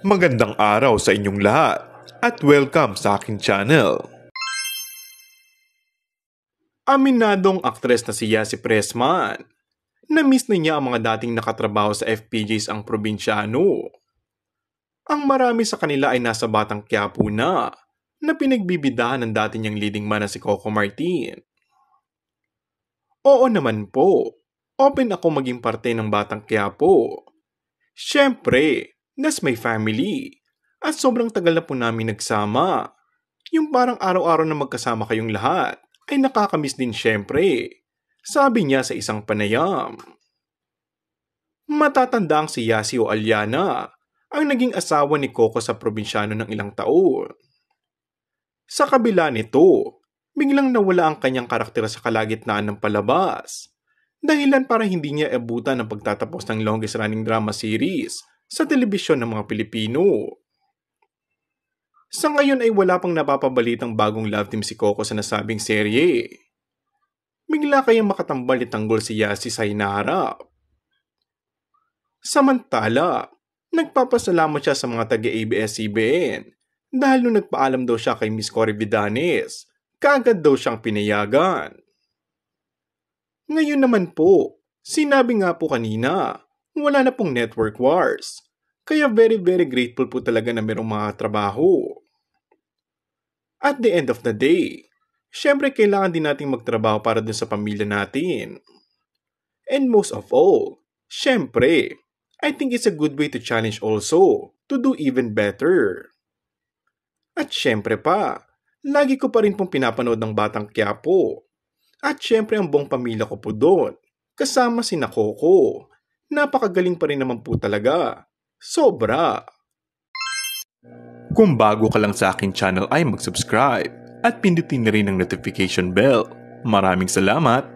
Magandang araw sa inyong lahat at welcome sa aking channel. Aminadong aktres na si Yasi Pressman. Na-miss na niya ang mga dating nakatrabaho sa FPJs ang probinsyano. Ang marami sa kanila ay nasa Batang Quiapo na pinagbibidahan ng dati niyang leading man na si Coco Martin. Oo naman po, open ako maging parte ng Batang Quiapo. Siyempre, that's my family. At sobrang tagal na po namin nagsama. Yung parang araw-araw na magkasama kayong lahat ay nakakamiss din siyempre. Sabi niya sa isang panayam. Matatanda ang si Yasi o Aliana, ang naging asawa ni Coco sa probinsyano ng ilang taon. Sa kabila nito, biglang nawala ang kanyang karakter sa kalagitnaan ng palabas. Dahilan para hindi niya abutan ang pagtatapos ng longest running drama series sa telebisyon ng mga Pilipino. Sa ngayon ay wala pang napapabalitang bagong love team si Coco sa nasabing serye. Bigla kayang makatambal ni tanggol si Yasi sa hinaharap. Samantala, nagpapasalamat siya sa mga taga-ABS-CBN dahil nung nagpaalam daw siya kay Miss Cory Vidanes, kaagad daw siyang pinayagan. Ngayon naman po, sinabi nga po kanina, wala na pong network wars. Kaya very grateful po talaga na mayroong mga trabaho. At the end of the day, syempre kailangan din nating magtrabaho para dun sa pamilya natin. And most of all, syempre, I think it's a good way to challenge also to do even better. At syempre pa, lagi ko pa rin pong pinapanood ng Batang Quiapo. At syempre ang buong pamilya ko po doon, kasama si Coco. Napakagaling pa rin naman po talaga. Sobra! Kung bago ka lang sa aking channel ay mag-subscribe at pindutin na rin ang notification bell. Maraming salamat!